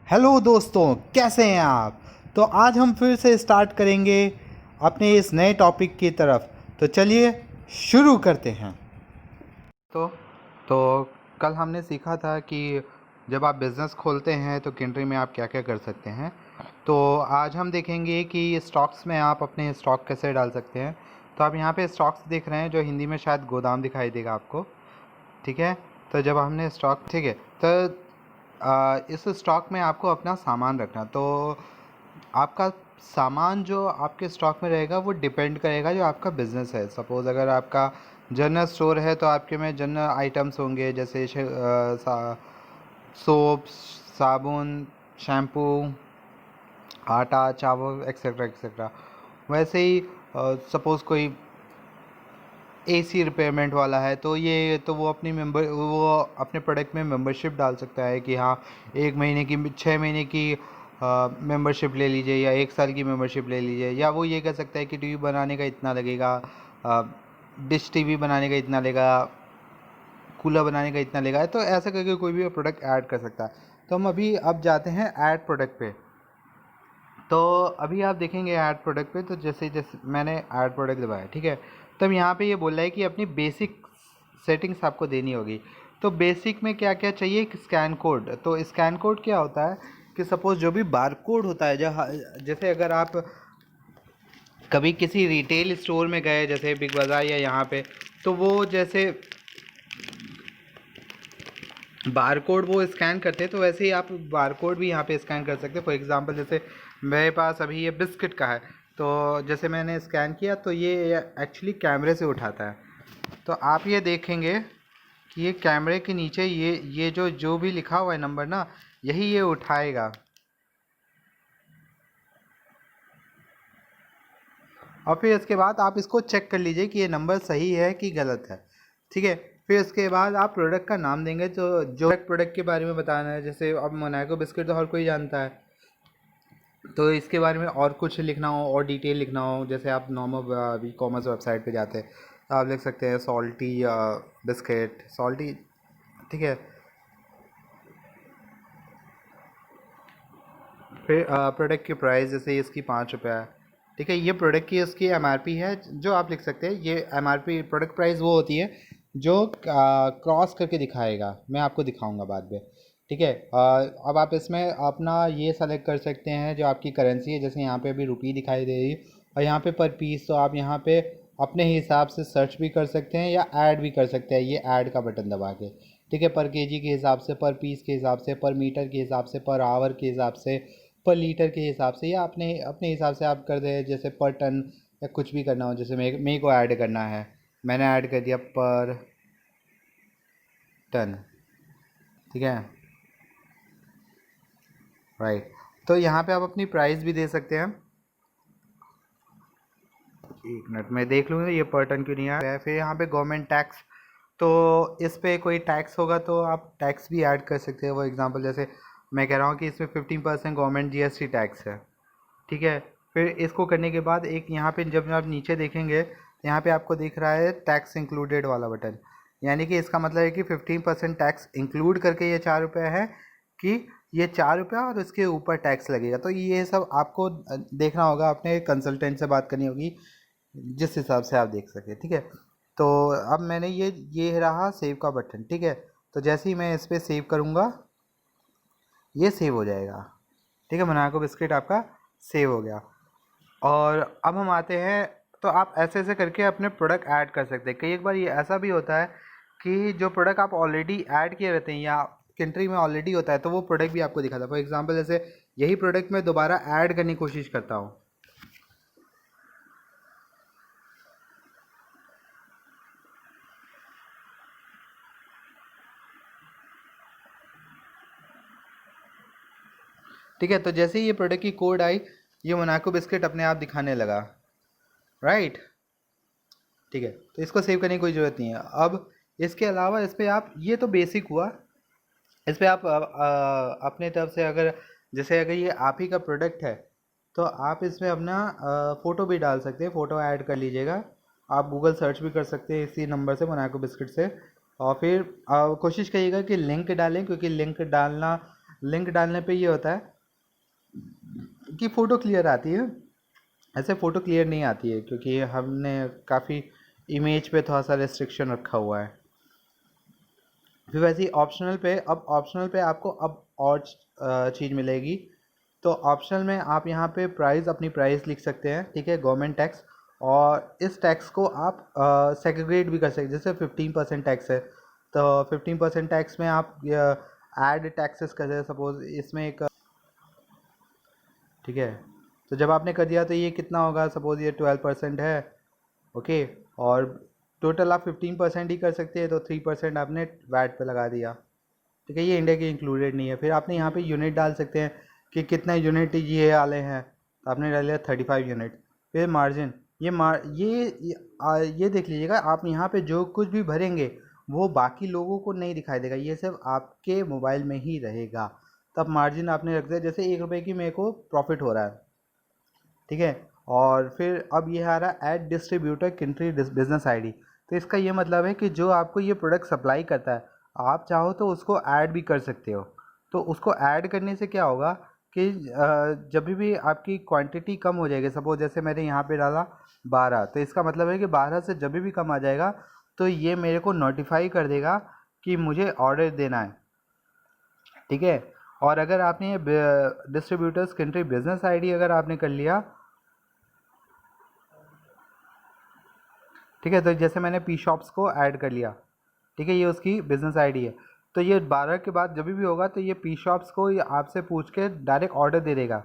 Hello दोस्तों, कैसे हैं आप। तो आज हम फिर से स्टार्ट करेंगे अपने इस नए टॉपिक की तरफ। तो चलिए शुरू करते हैं। तो तो कल हमने सीखा था कि जब आप बिज़नेस खोलते हैं तो कंट्री में आप क्या क्या कर सकते हैं। तो आज हम देखेंगे कि स्टॉक्स में आप अपने स्टॉक कैसे डाल सकते हैं। तो आप यहाँ पे स्टॉक्स देख रहे हैं, जो हिंदी में शायद गोदाम दिखाई देगा आपको। ठीक है। तो जब हमने स्टॉक, ठीक है, तो इस स्टॉक में आपको अपना सामान रखना। तो आपका सामान जो आपके स्टॉक में रहेगा वो डिपेंड करेगा जो आपका बिज़नेस है। सपोज़ अगर आपका जनरल स्टोर है तो आपके में जनरल आइटम्स होंगे, जैसे सोप, साबुन, शैम्पू, आटा, चावल, एक्सेट्रा एक्सेट्रा। वैसे ही सपोज़ कोई एसी रिपेयरमेंट वाला है तो वो अपने प्रोडक्ट में मेंबरशिप डाल सकता है कि हाँ, 1 महीने की, 6 महीने की मेंबरशिप ले लीजिए, या 1 साल की मेंबरशिप ले लीजिए। या वो ये कह सकता है कि टीवी बनाने का इतना लगेगा, डिश टीवी बनाने का इतना लगेगा, कूलर बनाने का इतना लगेगा। तो ऐसा करके कोई भी प्रोडक्ट ऐड कर सकता है। तो हम अब जाते हैं ऐड प्रोडक्ट पे। तो अभी आप देखेंगे ऐड प्रोडक्ट पे, तो जैसे जैसे मैंने ऐड प्रोडक्ट दबाया, ठीक है। तब यहाँ पे ये बोल रहा है कि अपनी बेसिक सेटिंग्स आपको देनी होगी। तो बेसिक में क्या क्या चाहिए, एक स्कैन कोड। तो स्कैन कोड क्या होता है कि सपोज़ जो भी बार कोड होता है, जैसे अगर आप कभी किसी रिटेल स्टोर में गए, जैसे बिग बाज़ार या यहाँ पे, तो वो जैसे बार कोड वो स्कैन करते हैं, तो वैसे ही आप बार कोड भी यहाँ पे स्कैन कर सकते हैं। फॉर एग्जांपल जैसे मेरे पास अभी ये बिस्किट का है, तो जैसे मैंने स्कैन किया तो ये एक्चुअली कैमरे से उठाता है। तो आप ये देखेंगे कि ये कैमरे के नीचे ये जो भी लिखा हुआ है नंबर ना, यही ये उठाएगा। और फिर इसके बाद आप इसको चेक कर लीजिए कि ये नंबर सही है कि गलत है। ठीक है। फिर उसके बाद आप प्रोडक्ट का नाम देंगे, तो जो प्रोडक्ट के बारे में बताना है। जैसे अब मोनाको बिस्किट तो हर कोई जानता है, तो इसके बारे में और कुछ लिखना हो और डिटेल लिखना हो, जैसे आप नॉर्मल ई कॉमर्स वेबसाइट पे जाते हैं तो आप लिख सकते हैं सॉल्टी बिस्किट, सॉल्टी। ठीक है। फिर प्रोडक्ट की प्राइस, जैसे इसकी 5 रुपये है। ठीक है। ये प्रोडक्ट की इसकी एमआरपी है, जो आप लिख सकते हैं। ये एमआरपी प्रोडक्ट प्राइस वो होती है जो क्रॉस करके दिखाएगा। मैं आपको दिखाऊंगा बाद में। ठीक है। अब आप इसमें अपना ये सेलेक्ट कर सकते हैं जो आपकी करेंसी है। जैसे यहाँ पे अभी रुपी दिखाई दे रही है और यहाँ पे पर पीस, तो आप यहाँ पे अपने हिसाब से सर्च भी कर सकते हैं या ऐड भी कर सकते हैं, ये ऐड का बटन दबा के। ठीक है। पर केजी के हिसाब से, पर पीस के हिसाब से, पर मीटर के हिसाब से, पर आवर के हिसाब से, पर लीटर के हिसाब से, या अपने अपने हिसाब से आप कर दें। जैसे पर टन या कुछ भी करना हो, जैसे मेरे को ऐड करना है, मैंने ऐड कर दिया पर टन। ठीक है। राइट। तो यहाँ पे आप अपनी प्राइस भी दे सकते हैं। 1 मिनट में देख लूँगा ये पर टन क्यों नहीं आ रहा है। फिर यहाँ पे गवर्नमेंट टैक्स, तो इस पे कोई टैक्स होगा तो आप टैक्स भी ऐड कर सकते हैं। वो एग्जांपल जैसे मैं कह रहा हूँ कि इसमें 15% गवर्नमेंट जीएसटी टैक्स है। ठीक है। फिर इसको करने के बाद एक यहाँ पे जब आप नीचे देखेंगे, यहाँ पे आपको दिख रहा है टैक्स इंक्लूडेड वाला बटन। यानी कि इसका मतलब है कि 15% टैक्स इंक्लूड करके ये 4 रुपये है, कि ये 4 रुपया और उसके ऊपर टैक्स लगेगा। तो ये सब आपको देखना होगा, अपने कंसल्टेंट से बात करनी होगी जिस हिसाब से आप देख सकें। ठीक है। तो अब मैंने ये रहा सेव का बटन। ठीक है। तो जैसे ही मैं इस पर सेव करूँगा, ये सेव हो जाएगा। ठीक है। मोनाको बिस्किट आपका सेव हो गया। और अब हम आते हैं, तो आप ऐसे ऐसे करके अपने प्रोडक्ट ऐड कर सकते हैं। कई एक बार ये ऐसा भी होता है कि जो प्रोडक्ट आप ऑलरेडी ऐड किए रहते हैं या कंट्री में ऑलरेडी होता है, तो वो प्रोडक्ट भी आपको दिखाता है। फॉर एग्जांपल जैसे यही प्रोडक्ट मैं दोबारा ऐड करने की कोशिश करता हूँ। ठीक है। तो जैसे ही ये प्रोडक्ट की कोड आई, ये मोनाको बिस्किट अपने आप दिखाने लगा। राइट। ठीक है। तो इसको सेव करने की कोई ज़रूरत नहीं है। अब इसके अलावा इस पर आप, ये तो बेसिक हुआ, इस पर आप अपने तरफ से, अगर जैसे अगर ये आप ही का प्रोडक्ट है तो आप इसमें अपना फ़ोटो भी डाल सकते हैं, फ़ोटो ऐड कर लीजिएगा। आप गूगल सर्च भी कर सकते हैं इसी नंबर से, मोनाको बिस्किट से। और फिर कोशिश करिएगा कि लिंक डालें, क्योंकि लिंक डालना लिंक डालने पे ये होता है कि फ़ोटो क्लियर आती है, ऐसे फ़ोटो क्लियर नहीं आती है क्योंकि हमने काफ़ी इमेज पे थोड़ा सा रेस्ट्रिक्शन रखा हुआ है। फिर वैसे ही ऑप्शनल पे, अब ऑप्शनल पे आपको अब और चीज़ मिलेगी। तो ऑप्शनल में आप यहाँ पे प्राइस, अपनी प्राइस लिख सकते हैं, ठीक है, गवर्नमेंट टैक्स। और इस टैक्स को आप सेग्रीगेट भी कर सकते हैं। जैसे 15% टैक्स है तो 15% टैक्स में आप ऐड टैक्सेस कर हैं, सपोज इसमें एक, ठीक है। तो जब आपने कर दिया तो ये कितना होगा, सपोज ये 12% है, ओके। और टोटल आप 15% ही कर सकते हैं तो 3% आपने वैट पे लगा दिया, ठीक है। ये इंडिया के इंक्लूडेड नहीं है। फिर आपने यहाँ पे यूनिट डाल सकते हैं कि कितना यूनिट ये वाले हैं, तो आपने डाल लिया 35 यूनिट। फिर मार्जिन, ये देख लीजिएगा, आप यहाँ पे जो कुछ भी भरेंगे वो बाकी लोगों को नहीं दिखाई देगा, ये सिर्फ आपके मोबाइल में ही रहेगा। तब मार्जिन आपने रख दिया, जैसे 1 रुपये की मेरे को प्रॉफिट हो रहा है, ठीक है। और फिर अब ये आ रहा है add distributor country business ID. तो इसका ये मतलब है कि जो आपको ये प्रोडक्ट सप्लाई करता है, आप चाहो तो उसको ऐड भी कर सकते हो। तो उसको ऐड करने से क्या होगा कि जब भी आपकी क्वांटिटी कम हो जाएगी, सपोज जैसे मैंने यहाँ पे डाला 12, तो इसका मतलब है कि 12 से जब भी कम आ जाएगा तो ये मेरे को नोटिफाई कर देगा कि मुझे ऑर्डर देना है, ठीक है। और अगर आपने डिस्ट्रीब्यूटर्स कंट्री बिजनेस आईडी अगर आपने कर लिया, ठीक है, तो जैसे मैंने पी शॉप्स को ऐड कर लिया, ठीक है, ये उसकी बिजनेस आईडी है। तो ये 12 के बाद जब भी होगा तो ये पी शॉप्स को ये आपसे पूछ के डायरेक्ट ऑर्डर दे देगा,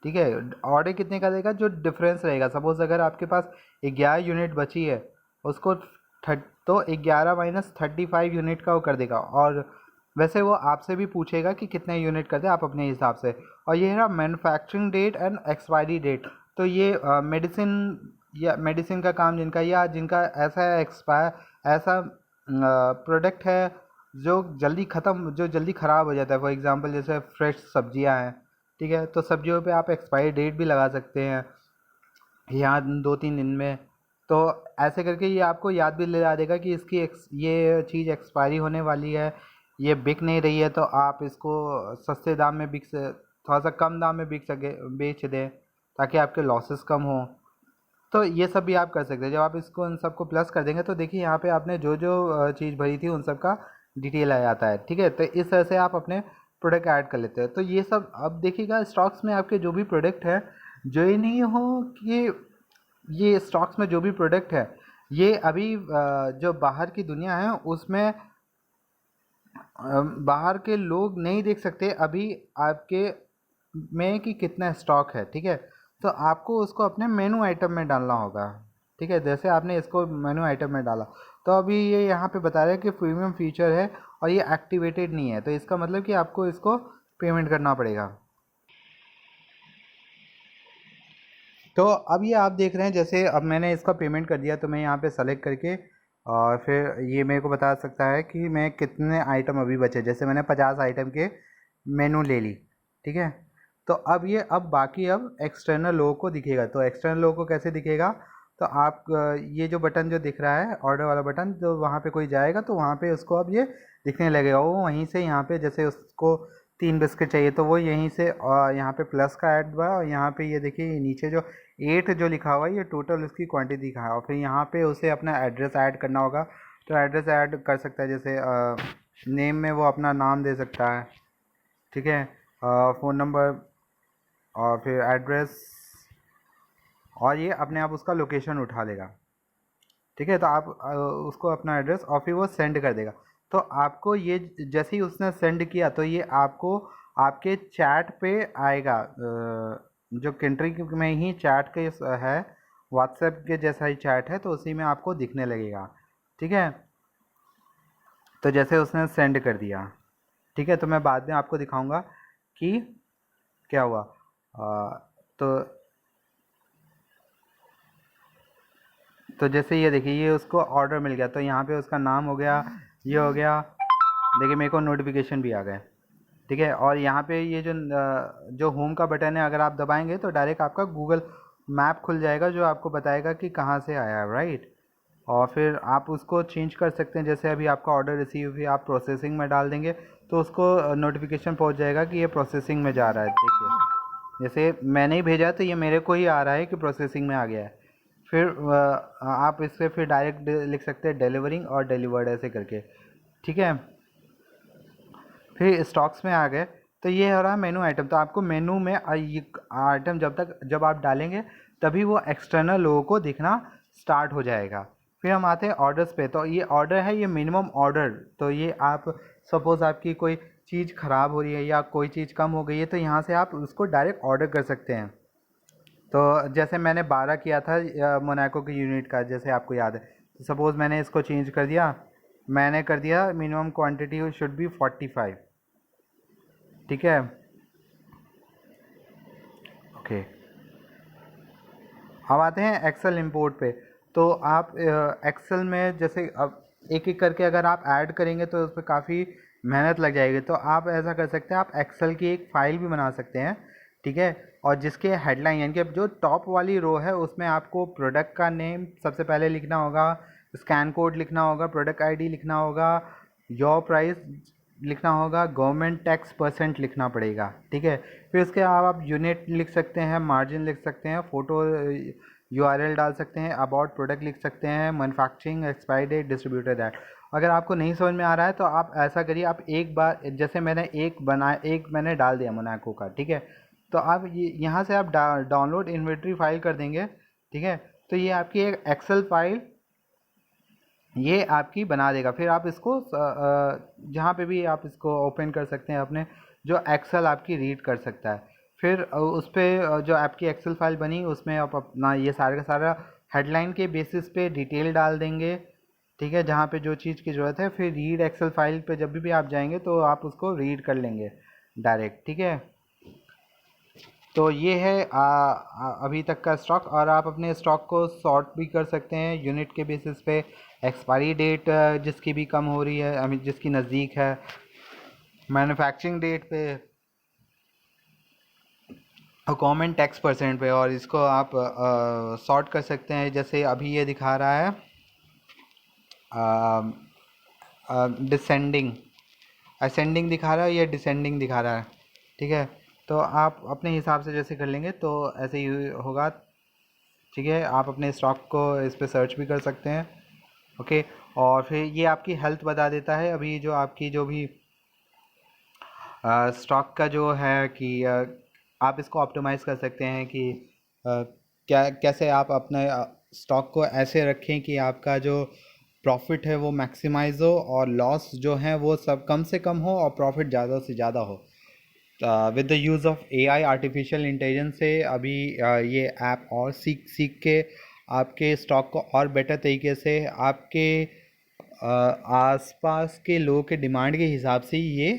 ठीक है। ऑर्डर कितने का देगा, जो डिफरेंस रहेगा। सपोज अगर आपके पास 11 यूनिट बची है, उसको तो 11 माइनस 35 यूनिट का वो कर देगा। और वैसे वो आपसे भी पूछेगा कि कितने यूनिट कर दे, आप अपने हिसाब से। और ये है ना manufacturing date and expiry date. तो ये मेडिसिन या मेडिसिन का काम जिनका, या जिनका ऐसा एक्सपायर, ऐसा प्रोडक्ट है जो जल्दी ख़त्म, जो जल्दी ख़राब हो जाता है। फॉर एग्जांपल जैसे फ्रेश सब्जियां हैं, ठीक है, तो सब्जियों पे आप एक्सपायरी डेट भी लगा सकते हैं यहाँ 2-3 दिन में। तो ऐसे करके ये आपको याद भी दिला देगा कि इसकी ये चीज़ एक्सपायरी होने वाली है, ये बिक नहीं रही है, तो आप इसको सस्ते दाम में थोड़ा सा कम दाम में बेच दें ताकि आपके लॉसेस कम हो। तो ये सब भी आप कर सकते हैं। जब आप इसको उन सबको प्लस कर देंगे तो देखिए यहाँ पे आपने जो जो चीज़ भरी थी उन सब का डिटेल आ जाता है, ठीक है। तो इस तरह से आप अपने प्रोडक्ट ऐड कर लेते हैं। तो ये सब अब देखिएगा, स्टॉक्स में आपके जो भी प्रोडक्ट है, जो ये नहीं हो कि ये स्टॉक्स में जो भी प्रोडक्ट है ये अभी जो बाहर की दुनिया है उसमें बाहर के लोग नहीं देख सकते अभी आपके में कि कितना स्टॉक है, ठीक है। तो आपको उसको अपने मेनू आइटम में डालना होगा, ठीक है। जैसे आपने इसको मेनू आइटम में डाला तो अभी ये यहाँ पे बता रहा है कि प्रीमियम फीचर है और ये एक्टिवेटेड नहीं है, तो इसका मतलब कि आपको इसको पेमेंट करना पड़ेगा। तो अब ये आप देख रहे हैं, जैसे अब मैंने इसका पेमेंट कर दिया तो मैं यहाँ पे सेलेक्ट करके और फिर ये मेरे को बता सकता है कि मैं कितने आइटम अभी बचे। जैसे मैंने 50 आइटम के मेनू ले ली, ठीक है। तो अब बाकी अब एक्सटर्नल लोगों को दिखेगा। तो एक्सटर्नल लोगों को कैसे दिखेगा, तो आप ये जो बटन जो दिख रहा है ऑर्डर वाला बटन, तो वहाँ पे कोई जाएगा तो वहाँ पे उसको अब ये दिखने लगेगा। वो वहीं से यहाँ पे जैसे उसको 3 बिस्किट चाहिए तो वो यहीं से यहाँ पे प्लस का ऐड हुआ, और यहाँ पे ये देखिए नीचे जो 8 जो लिखा हुआ है ये टोटल उसकी क्वांटिटी दिखा है। और फिर यहाँ पे उसे अपना एड्रेस ऐड करना होगा, तो एड्रेस ऐड कर सकता है। जैसे नेम में वो अपना नाम दे सकता है, ठीक है, फ़ोन नंबर और फिर एड्रेस, और ये अपने आप उसका लोकेशन उठा लेगा, ठीक है। तो आप उसको अपना एड्रेस और फिर वो सेंड कर देगा। तो आपको ये जैसे ही उसने सेंड किया तो ये आपको आपके चैट पे आएगा, जो कंट्री में ही चैट के है, व्हाट्सएप के जैसा ही चैट है, तो उसी में आपको दिखने लगेगा, ठीक है। तो जैसे उसने सेंड कर दिया, ठीक है, तो मैं बाद में आपको दिखाऊंगा कि क्या हुआ। तो जैसे ये देखिए ये उसको ऑर्डर मिल गया, तो यहाँ पे उसका नाम हो गया, ये हो गया, देखिए मेरे को नोटिफिकेशन भी आ गए, ठीक है। और यहाँ पे ये जो होम का बटन है अगर आप दबाएंगे तो डायरेक्ट आपका गूगल मैप खुल जाएगा जो आपको बताएगा कि कहाँ से आया है, राइट। और फिर आप उसको चेंज कर सकते हैं। जैसे अभी आपका ऑर्डर रिसीव हुई, आप प्रोसेसिंग में डाल देंगे तो उसको नोटिफिकेशन पहुंच जाएगा कि ये प्रोसेसिंग में जा रहा है। देखिए जैसे मैंने ही भेजा तो ये मेरे को ही आ रहा है कि प्रोसेसिंग में आ गया है। फिर आप इससे फिर डायरेक्ट लिख सकते हैं डिलीवरिंग और डिलीवर्ड ऐसे करके, ठीक है। फिर स्टॉक्स में आ गए तो ये हो रहा मेनू आइटम। तो आपको मेनू में आइटम जब आप डालेंगे तभी वो एक्सटर्नल लोगों को दिखना स्टार्ट हो जाएगा। फिर हम आते हैं ऑर्डर्स पे। तो ये ऑर्डर है, ये मिनिमम ऑर्डर। तो ये आप सपोज़ आपकी कोई चीज़ ख़राब हो रही है या कोई चीज़ कम हो गई है तो यहाँ से आप उसको डायरेक्ट ऑर्डर कर सकते हैं। तो जैसे मैंने 12 किया था मोनाको के यूनिट का, जैसे आपको याद है। तो सपोज़ मैंने इसको चेंज कर दिया, मैंने कर दिया मिनिमम क्वांटिटी शुड बी 45, ठीक है, ओके। अब आते हैं एक्सेल इंपोर्ट पे। तो आप एक्सेल में जैसे अब एक एक करके अगर आप ऐड करेंगे तो उस पर काफ़ी मेहनत लग जाएगी। तो आप ऐसा कर सकते हैं, आप एक्सेल की एक फ़ाइल भी बना सकते हैं, ठीक है। और जिसके हेडलाइन यानी कि जो टॉप वाली रो है उसमें आपको प्रोडक्ट का नेम सबसे पहले लिखना होगा, स्कैन कोड लिखना होगा, प्रोडक्ट आईडी लिखना होगा, योर प्राइस लिखना होगा, गवर्नमेंट टैक्स परसेंट लिखना पड़ेगा, ठीक है। फिर उसके आप यूनिट लिख सकते हैं, मार्जिन लिख सकते हैं, फ़ोटो यूआरएल डाल सकते हैं, अबाउट प्रोडक्ट लिख सकते हैं, manufacturing, expiry date, distributor that. अगर आपको नहीं समझ में आ रहा है तो आप ऐसा करिए, आप एक बार जैसे एक मैंने डाल दिया मोनाको का, ठीक है। तो आप यहाँ से आप डाउनलोड इन्वेंट्री फाइल कर देंगे, ठीक है। तो ये आपकी एक एक्सेल फाइल ये आपकी बना देगा। फिर आप इसको जहाँ पे भी आप इसको ओपन कर सकते हैं अपने, जो एक्सेल आपकी रीड कर सकता है। फिर उस पर जो आपकी एक्सेल फाइल बनी उसमें आप अपना ये सारा का सारा हेडलाइन के बेसिस पे डिटेल डाल देंगे, ठीक है, जहाँ पे जो चीज़ की ज़रूरत है। फिर रीड एक्सेल फाइल पे जब भी आप जाएंगे तो आप उसको रीड कर लेंगे डायरेक्ट, ठीक है। तो ये है अभी तक का स्टॉक। और आप अपने स्टॉक को सॉर्ट भी कर सकते हैं यूनिट के बेसिस पे, एक्सपायरी डेट जिसकी भी कम हो रही है, आई मीन जिसकी नज़दीक है, मैन्युफैक्चरिंग डेट पे और गवर्नमेंट टैक्स परसेंट पे। और इसको आप सॉर्ट कर सकते हैं, जैसे अभी ये दिखा रहा है डिसेंडिंग, असेंडिंग दिखा रहा है, या डिसेंडिंग दिखा रहा है, ठीक है। तो आप अपने हिसाब से जैसे कर लेंगे तो ऐसे ही होगा, ठीक है। आप अपने स्टॉक को इस पर सर्च भी कर सकते हैं, ओके। और फिर ये आपकी हेल्थ बता देता है अभी जो आपकी जो भी स्टॉक का जो है कि आप इसको ऑप्टिमाइज़ कर सकते हैं कि कैसे आप अपने स्टॉक को ऐसे रखें कि आपका जो प्रॉफिट है वो मैक्सिमाइज हो और लॉस जो है वो सब कम से कम हो और प्रॉफिट ज़्यादा से ज़्यादा हो। With the use of AI, artificial intelligence से अभी ये ऐप और सीख के आपके स्टॉक को और बेटर तरीके से आपके आसपास के लोगों के डिमांड के हिसाब से ये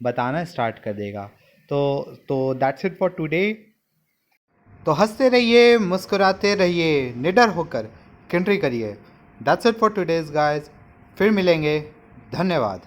बताना स्टार्ट कर देगा। तो दैट्स इट फॉर टुडे। तो हंसते रहिए, मुस्कुराते रहिए, निडर होकर कंट्री करिए। That's it for today's guys. फिर मिलेंगे, धन्यवाद।